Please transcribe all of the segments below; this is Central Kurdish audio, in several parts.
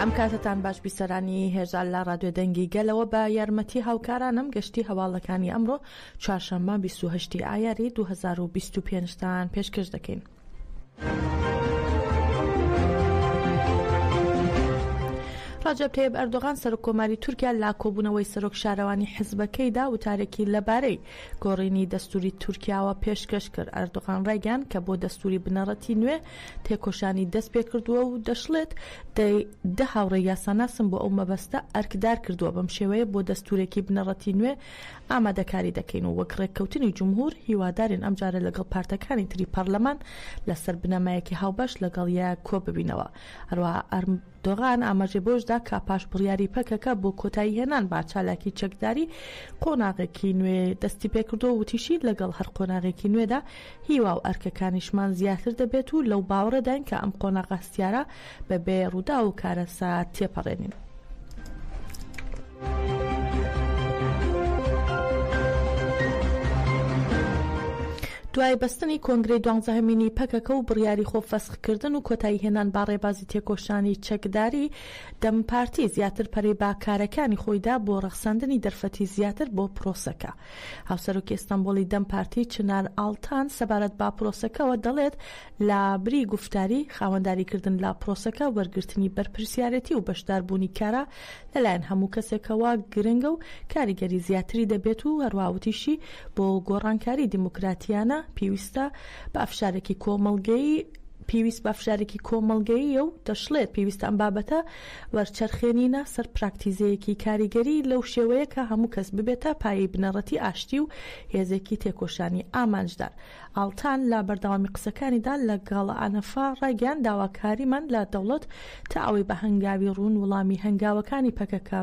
ئەم کاتتان باش بیسەرانی هێژال لە ڕادیۆ دەنگی گەلەوە بە یارمەتی هاوکارانم گەشتی هەواڵەکانی ئەمڕۆ چوارشەممە 28 ئایاری 2025تان پێشکەش دەکەین. ڕەجەب تەیب ئەردۆغان سەرۆکۆماری تورکیا لا کۆبوونەوەی سەرۆک شارەوانی حیزبەکەیدا وتارێکی لەبارەی گۆڕینی دەستوری تورکیاوە پێشکەش کرد. ئەردۆغان ڕایگەیاند کە بۆ دەستوری بنەڕەتی نوێ تێکۆشانی دەست پێ کردووە و دەشڵێت دە هاوڕێی یاساناسم بۆ ئەو مەبەستە ئەرکدار کردووە. بەم شێوەیە بۆ دەستورێکی بنەڕەتی نوێ ئامادەکاری دەکەین و وەک ڕێککەوتنی جمهور هیوادارین ئەمجارە لەگەڵ پارتەکانی تری پەرلەمان لەسەر بنەمایەکی هاوبەش لەگەڵ یا کۆ ببینەوە. هەروەها ئەردۆغان ئاماژەی بۆشدا کە پاش بڕیاری پەکەکە بۆ کۆتایی هێنان با چالاکی چەکداری قۆناغێکی نوێ دەستی پێکردو و وتیشی لەگەڵ هەر قۆناغێکی نوێدا هیوا و ئەرکەکانیشمان زیاتر دەبێت و لەو باوەڕەداین کە ئەم قۆناغە هەستیارە بەبێ ڕوودا و کارەسا تێپەڕێنین. دوای بەستنی کۆنگرەی 12مینی پەکەکە و بڕیاری خۆ فەسخکردن و کۆتایی هێنان با ڕێبازی تێکۆشانی چەکداری دەم پارتی زیاتر پەرەی باکارەکانی خۆیدا بۆ ڕەخساندنی دەرفەتی زیاتر بۆ پرۆسەکە. هاوسەرۆکی ئیستانبوڵی دەم پارتی چنار ئاڵتان سەبارەت با پرۆسەکەەوە دەڵێت لا بری گفتاری خاوەنداریکردن لا پرۆسەکە وەرگرتنی بەرپرسیارەتی و بەشداربوونی کارە لەلایەن هەموو کەسێکەوە گرنگە و کاریگەری زیاتری دەبێت و هەروەهاوتیشی بۆ گۆڕانکاری دیموکراتیانە پێویستە بە ئەفشارێکی کۆمەڵگەیی و دەشڵێت پێویستە ئەم بابەتە وەرچەرخێنینە سەر پراکتیزەیەکی کاریگەری لەو شێوەیە کە هەموو کەس ببێتە پایەی بنەڕەتی ئاشتی و هێزێکی تێکۆشانی ئامانجدار. ئاڵتان لە بەردەوامی قسەکانیدا لەگەڵ ئانەفا ڕایگەیاند داواکاریمان لە دەوڵەت تا ئەوەی بە هەنگاوی ڕوون وەڵامی هەنگاوەکانی پەکەکە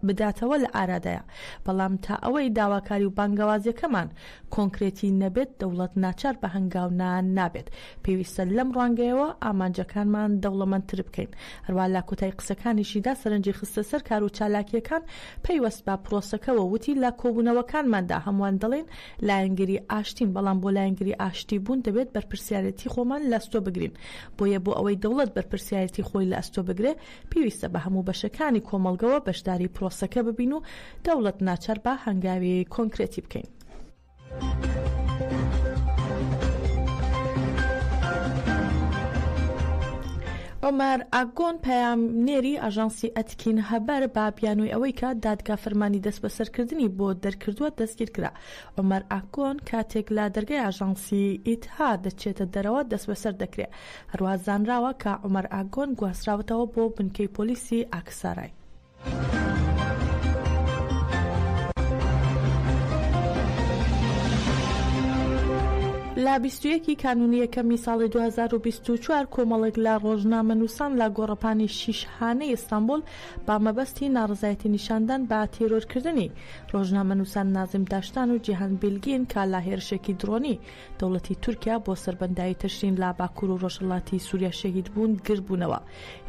بداتەوە لە ئارادەیە، بەڵام تا ئەوەی داواکاری و بانگەوازیەکەمان کۆنکرێتی نەبێت دەوڵەت ناچار بە هەنگاونان نابێت. پێویستە لەم ڕوانگەیەوە ئامانجەکانمان دەوڵەمەندتر بکەین. هەروە لە کۆتای قسەکانیشیدا سەرنجی خستە سەر کار و چالاکیەکان پەیوەست بە پرۆسەکەەوە وتی لە کۆبوونەوەکانماندا هەمووان دەڵێن لایەنگری ئاشتین، بەڵام بۆ لایەنگری ئاشتی بوون دەبێت بەرپرسیارەتی خۆمان لە ئەستۆ بگرین. بۆیە بۆ ئەوەی دەوڵەت بەرپرسیارەتی خۆی لە ئەستۆ بگرێ پێویستە بە هەموو بەشەکانی کۆمەڵگەوە بەشداری پرۆسەکە ببین و دەوڵەت ناچار بە هەنگاوی کۆنکرێتی بکەین. عمر ئاگۆن پەیامنێری ئاژانسی ئەتکین هەبەر با بیانووی ئەوەی کە دادگا فەرمانی دەست بەسەرکردنی بۆ دەرکردووە دەستگیر کرا. عمر ئاگۆن کاتێک لە دەرگای ئاژانسی ئیتها دەچێتە دەرەوە دەست بەسەر دەکرێت. هەروە زانراوە کە عمر ئاگۆن گواستراوەتەوە بۆ بنکەی پۆلیسی ئاکسارای. لا 21 کانونی یەکەمی ساڵی 2024 کۆمەڵێک لە ڕۆژنامەنووسان لە گۆڕەپانی شیشهانەی ئیستانبول با مەبەستی ناڕزایەتی نیشاندان بە تیرۆرکردنی ڕۆژنامەنووسان نازم داشتان و جیهان بیلگین کە لە هێرشێکی درۆنی دەوڵەتی تورکیا بۆ سەربەندایی تەشرین لە باکوور و ڕۆژهەڵاتی سووریا شەهید بوون گربوونەوە.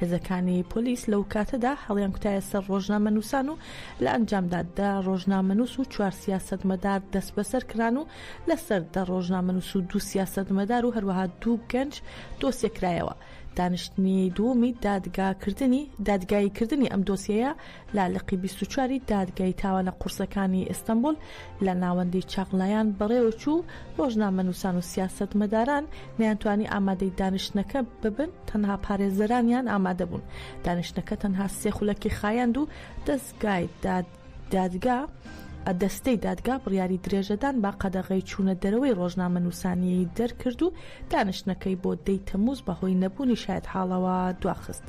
هێزەکانی پۆلیس لەو کاتەدا هەڵیان کوتایە سەر ڕۆژنامەنووسان و لە ئەنجامدا دا ڕۆژنامەنووس و 4 سیاسەتمەدار دەست بەسەر کران و لەسەر دە ڕۆژنامەنووس و 2 سیاسەتمەدار و هەروەها 2 گەنج دۆسیەکرایەوە. دانیشتنی دووەمی دادگاییکردنی ئەم دۆسیەیە لاڵقی 24 دادگای تاوانە قورسەکانی ئیستانبول لە ناوەندی چاقلایان بەڕێوەچوو ڕۆژنامەنووسان و سیاسەتمەداران نەیانتوانی ئامادەی دانیشتنەکە ببن، تەنها پارێزەرانیان ئامادە بوون. دانیشتنەکە تەنها 3 خولەکی خایاند و دەستەی دادگا بڕیاری درێژەدان با قەدەغەی چوونە دەرەوەی ڕۆژنامەنووسانی دەرکرد و دانیشتنەکەی بۆ 10 تەمووز بەهۆی نەبوونی شایەت حاڵەوە دواخست.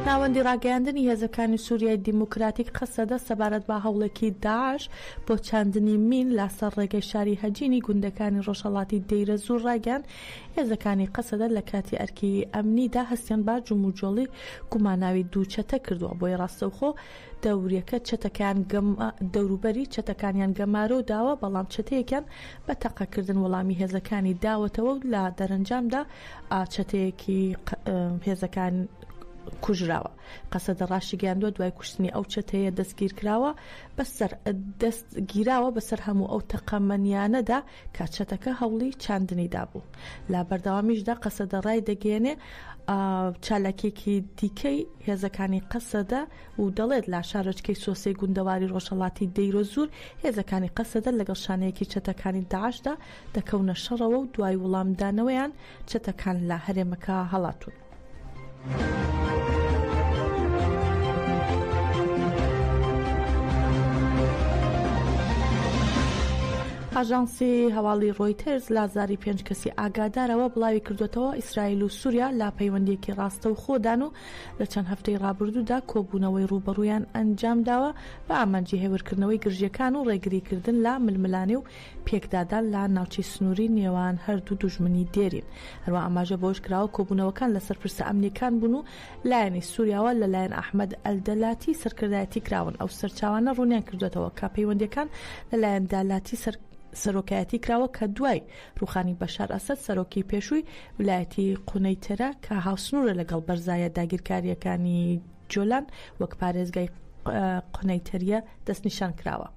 ناوەندی ڕاگەیاندنی هێزەکانی سووریای دیموکراتیک قەسەدە سەبارەت بە هەوڵێکی داعش بۆ چاندنی مین لەسەر ڕێگەی شاری هەجینی گوندەکانی ڕۆژهەڵاتی دەیرە زوور ڕاگەیاند. هێزەکانی قەسەدە لە کاتی ئەرکی ئەمنیدا هەستیان با جوموجۆڵی گوماناوی دوو چەتە کردووە. بۆی ڕاستەوخۆ دەوروبەری چەتەکانیان گەمارە و داوە، بەڵام چەتەیەکیان بە تەقەکردن وەڵامی هێزەکانی داوەتەوە و لە دەرەنجامدا چەتەیەکی هێزەکان کوژراوە. قەسەدە ڕاشی گەیاندووە دوای کوشتنی ئەو چەتەیە دەستگیرکراوە دەستگیراوە بەسەر هەموو ئەو تەقەمەنیانەدا کە چەتەکە هەوڵی چاندنیدا بوو. لە بەردەوامیشدا قەسەدە ڕای دەگەێنێ چالاکێکی دیکەی هێزەکانی قەسەدە و دەڵێت لا شارۆچکەی سۆسەی گوندەواری ڕۆژهەڵاتی دەیرۆزور هێزەکانی قەسەدە لەگەڵ شانەیەکی چەتەکانی داعشدا دەکەونە شەڕەوە و دوای وەڵامدانەوەیان چەتەکان لە هەرێمەکە هەڵاتون. ئاژانسی هەواڵی ڕۆیتەرز لازاری 5 کەسی ئاگادارەوە بڵاوی کردوێتەوە ئیسرائیل و سووریا لا پەیوەندیەکی ڕاستە و خۆدان و لە چەند هەفتەی ڕابردوودا کۆبوونەوەی ڕوبەڕوویان ئەنجامداوە بە ئامانجی هێورکردنەوەی گرژیەکان و ڕێگریکردن لە ململانێ و پێکدادان لە ناوچەی سنووری نێوان هەردوو دوژمنی دێرین. هەروە ئاماژە بەوەش کراوە کۆبوونەوەکان لەسەر پرسە ئەمنیەکان بوون و لایەنی سووریاوە لەلایەن ئەحمەد ئەلدەلاتی سەرکردایەتی کراون. ئەو سەرچاوانە ڕوونیان کردوێتەوە کە پەیوەندیەکان لەلایەن دالاتی سەرۆکایەتی کراوە کە دوای ڕوخانی بەشار ئەسەد سەرۆکی پێشووی ویلایەتی قونەیتەرە کە هاوسنوورە لەگەڵ بەرزایە داگیرکاریەکانی جۆلان وەک پارێزگای قونەیتەریە دەستنیشان کراوە.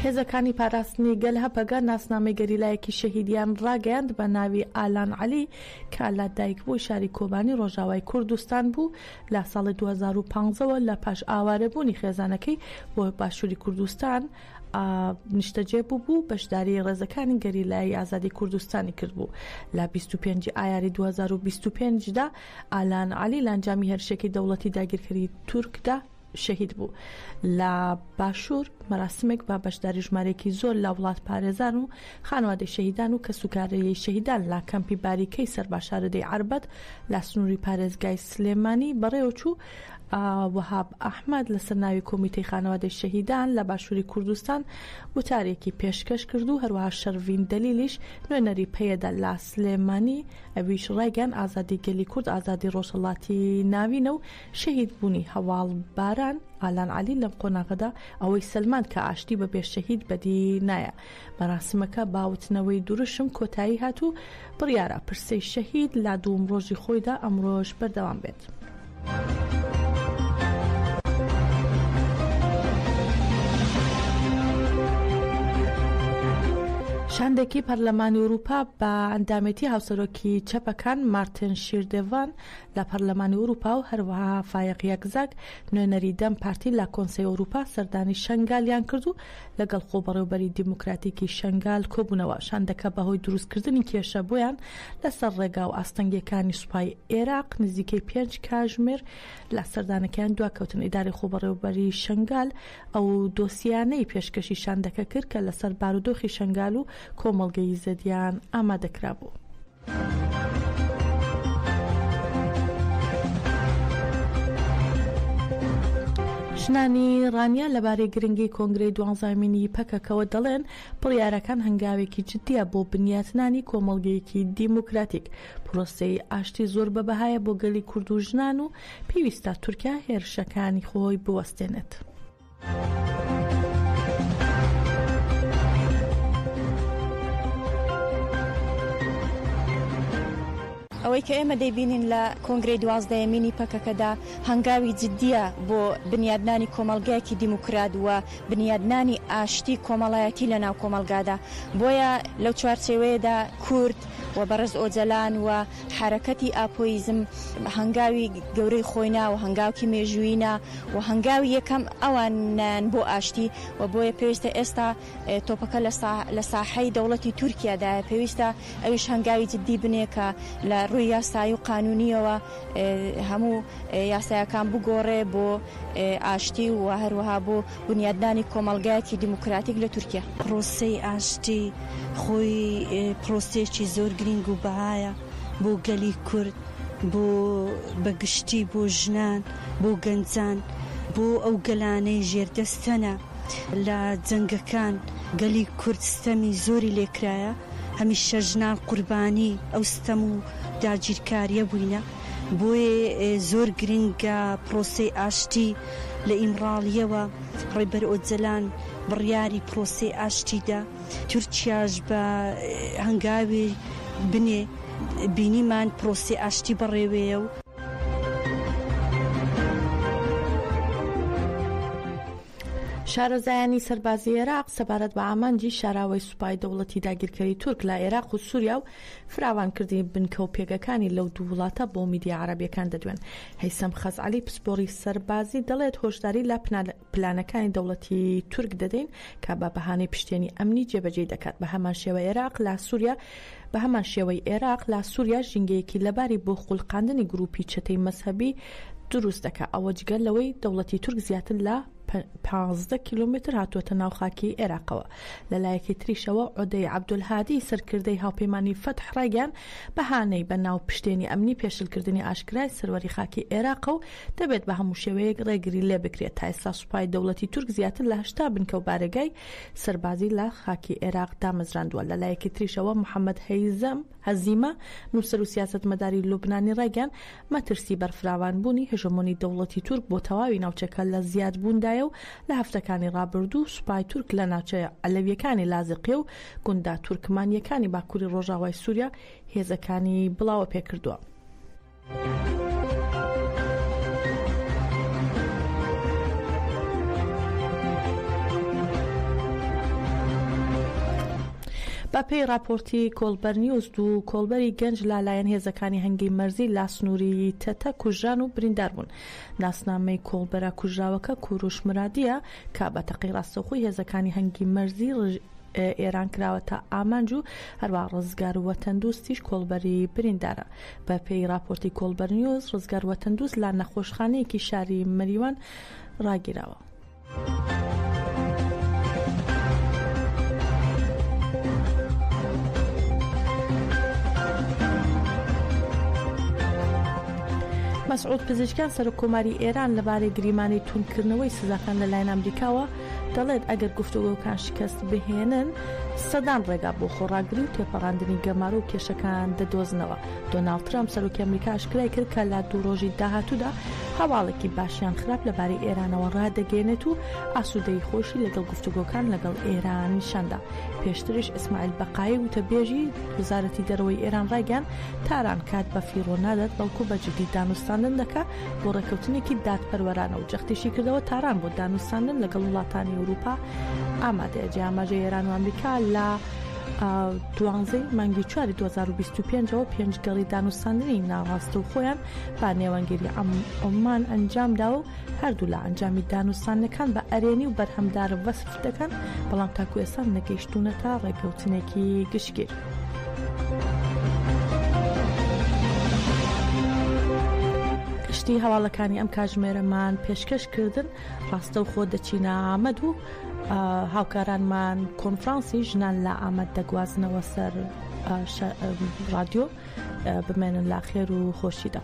هێزەکانی پاراستنی گەل هەپەگە ناسنامەی گەریلایەکی شەهیدیان ڕاگەیاند بە ناوی ئالان عەلی کە لە دایک بووی شاری کۆبانی ڕۆژاوای کوردستان بوو لە ساڵی 2015ەوە لە پاش ئاوارەبوونی خێزانەکەی بۆ باشووری کوردستان نیشتەجێ بوو بەشداری ڕێزەکانی گەریلایی ئازادی کوردستانی کردبوو. لە 25 ئایاری 2025دا ئالان عەلی لە ئەنجامی هێرشێکی دەوڵەتی داگیرکاری تورکدا شەهید بوو. لە باشوور مەراسمێک بە بەشداری ژمارەیەکی زۆر لە وڵات پارێزان و خانوادەی شەهیدان و کەسوکارەیەی شەهیدان لە کەمپی باریکەی سەرباشارەدەی عەربەت لە سنووری پارێزگای سلێمانی بەڕێوەچوو وەهاب ئەحمەد لەسەر ناوی کۆمیتەی خانەوادەی شەهیدان لە باشووری کوردستان وتارێکی پێشکەش کرد و هەروەها شەروین دەلیلیش نوێنەری پەیەدا لە سلێمانی ئەویش ڕایگەن ئازادی گەلی کورد ئازادی ڕۆژهەڵاتی ناوینە و شەهید بوونی هەواڵ باران ئالان عەلی لەم قۆناغەدا ئەوەی سلمان کە ئاشتی بە بێشەهید بەدی نایە. مەراسمەکە باوتنەوەی دوورشم کۆتایی هاتوو بڕیارە پرسەی شەهید لە دووم ڕۆژی خۆیدا ئەمڕۆژ بەردەوام بێت. شاندێکی پەرلەمانی ئەوروپا بە ئەندامەتی هاوسەرۆکی چەپەکان مارتن شیردێڤان لە پەرلەمانی ئەوروپا و هەروەها فایق یەکزاک نوێنەری دەم پارتی لە کۆنسەی ئەوروپا سەردانی شەنگالیان کرد و لەگەڵ خۆبەڕێوەبەری دیموکراتیکی شەنگال کۆبوونەوە. شاندەکە بەهۆی دروستکردنی کێشە بۆیان لەسەر ڕێگا و ئاستەنگیەکانی سوپای عێراق نزیکەی 5 کاتژمێر لە سەردانەکەیان دواکەوتن. ئیداری خۆبەڕێوەبەری شەنگال ئەو دۆسیانەی پێشکەشی شاندەکە کرد کە لەسەر بارودۆخی شەنگال و کۆمەڵگەی زەدیان ئامادەکرا بوو. ژنانی ڕانیا لەبارەی گرنگی کۆنگرەی 12مینی پەکەکەوە دەڵێن بڕیارەکان هەنگاوێکی جددیە بۆ بنیاتنانی کۆمەڵگەیەکی دیموکراتیک. پرۆسەی ئاشتی زۆر بەبەهایە بۆ گەلی کورد و ژنان و پێویستە تورکیا هێرشەکانی خۆی بوەستێنێت. ئەوەی کە ئێمە دەیبینین لە کۆنگرەی 12مینی پەکەکەدا هەنگاوی جددیە بۆ بنیادنانی کۆمەڵگەیەکی دیموکرات وە بنیادنانی ئاشتی کۆمەڵایەتی لە ناو کۆمەلگادا. بۆیە لەو چوارچێوەیەدا کورد و بەڕێز ئۆجەلان و حرەکەتی ئاپۆیزم هەنگاوی گەورەی خۆینا و هەنگاوکی مێژووینا و هەنگاوی یەکەم ئەوانیان بۆ ئاشتی و بۆیە پێویستە ئێستا تۆپەکە لە ساحەی دەوڵەتی تورکیادایە پێویستە ئەویش هەنگاوی جددی بنێ کە لە ڕووی یاسایی و قانونیەوە هەموو یاسایەکان بگۆڕێ بۆ ئاشتی و هەروەها بۆ بنیادنانی کۆمەڵگایەکی دیموکراتیک لە تورکیا. پرۆسەی ئاشتی خۆی پرۆسێکی زۆر گرنگ و بەهایە بۆ گەلی کورد، بۆ بەگشتی بۆ ژنان، بۆ گەنجان، بۆ ئەو گەلانەی ژێردەستەنە لە جەنگەکان. گەلی کورد ستەمی زۆری لێکرایە، هەمیشە ژنان قوربانی ئەو ستەم و داگیرکاریە بووینە. بۆیە زۆر گرنگە پرۆسەی ئاشتی لە ئیمڕاڵیەوە ڕێبەر ئۆجەلان بڕیاری پرۆسێ ئاشتیدا تورکیاش بە هەنگاوی بنێ بینیمان پرۆسێ ئاشتی بەڕێوەیە و شارەزایانی سەربازی عێراق سەبارەت بە ئامانجی شاراوەی سوپای دەوڵەتی داگیرکەری تورک لە عێراق و سووریا و فراوانکردنی بنکە و پێگەکانی لەو دوو وڵاتە بۆ میدیا عەرەبیەکان دەدوێن. هەیسەم خەزعەلی پسپۆڕی سەربازی دەڵێت هۆشداری لە پلانەکانی دەوڵەتی تورک دەدەین کە بە بەهانەی پشتێنی ئەمنی جێبەجێ دەکات. بە هەمان شێوە عێراق لە سووریا بە هەمان شێوەی عێراق لە سووریا ژینگەیەکی لەباری بۆ قوڵقاندنی گروپی چەتەی مەزهەبی دروست دەکات. ئەوە جگەل لەوەی دەوڵەتی تورک زیاتر لە 15 کیلومتر هاتووەتە ناوخاکی عێراقەوە. لەلایەکی تریشەوە عودەی عەبدولهادی سەرکردەی هاوپەیمانی فەتح ڕایگەیان بەهانەی بەناو پشتێنی ئەمنی پێشلکردنی ئاشکرای سەروەری خاکی عێراق و دەبێت بە هەموو شێوەیەک ڕێگری لێ بکرێت. تا ئێستا سوپای دەوڵەتی تورک زیاتر لە 80 بنکە و بارگای سەربازی لە خاکی عێراق دامەزراندووە. لەلایەکی تریشەوە محەممەد هەزیمە نووسەر و سیاسەتمەداری لوبنانی ڕایگەیان مەترسی بەرفراوانبوونی هژمۆنی دەوڵەتی تورک بۆ تەواوی ناوچەکە لە زیادبووندایە و لە هەفتەکانی ڕابردوو سوپای تورک لە ناوچەیە ئەلەویەکانی لازقیە و گوندا تورکمانیەکانی باکووری ڕۆژاوای سووریا هێزەکانی بڵاوە پێکردووە. بەپێی راپۆرتی کۆلبەر نیوز دوو کۆلبەری گەنج لالایەن هێزەکانی هەنگی مەرزی لا سنووری تەتە کوژران و بریندار بوون. ناسنامەی کۆلبەرە کوژراوەکە کوروش مرادیە کە بە تەقی ڕاستەوخۆی هێزەکانی هەنگی مەرزی ئێران کراوەتە ئامانج و هەروە ڕزگار وەتەندوستیش کۆلبەری بریندارە. بە پێی راپۆرتی کۆلبەر نیوز ڕزگار وەتەندوست لە نەخۆشخانەیەکی شاری مەریوان ڕاگیراوە. مەسعود پزیشکیان سەرۆکۆماری ئێران لەبارەی گریمانی توونکردنەوەی سزاکان لەلایەن ئەمریکاوە دەڵێت ئەگەر گفتوگۆکان شکست بهێنن سەدان ڕێگا بۆ خۆڕاگری و تێپەڕاندنی گەمارە و کێشەکان دەدۆزنەوە. دۆناڵد ترامپ سەرۆکی ئەمریکا ئاشکرای کرد کە لە دوو ڕۆژی داهاتوودا هەواڵێکی باشیان خراپ لەبارەی ئێرانەوە ڕادەگەێنێت و ئاسوودەی خۆشی لەگەڵ گفتوگۆکان لەگەڵ ئێران نیشاندا. پێشتریش ئیسماعیل بەقایی وتەبێژی وزارەتی دەرەوەی ئێران ڕایگەیاند تاران کات بە فیڕۆ نادات بەڵکو بە جدی دانوستاندن دەکات بۆ ڕێکەوتنێکی دادپەروەرانە و جەختیشی کردەوە تاران بۆ دانوستاندن لەگەڵ وڵاتانی ئەوروپا ئامادەیە. جیاماژەی ئێران و ئەمریکا لە 12 مانگی 4 2025ەوە پێنجگەڵی دانوستاندنی ناڕاستە و خۆیان با نێوەنگێری ئۆمان ئەنجامدا و هەردوو لە ئەنجامی دانوستانەکان بە ئەرێنی و بەرهەمدارە وەسف دەکەن بەڵام تاکو ئێستا نەگەیشتونەتە ڕێکەوتنێکی گشتگیر. گشتی هەواڵەکانی ئەم کاتژمێرەمان پێشکەشکردن ڕاستە و خۆ دەچینە ئامەد و هاوکارانمان کۆنفرانسی ژنان لە ئامەد دەگوازنەوە سەر رادیۆ بمێنن لا خێر و خۆشیدا.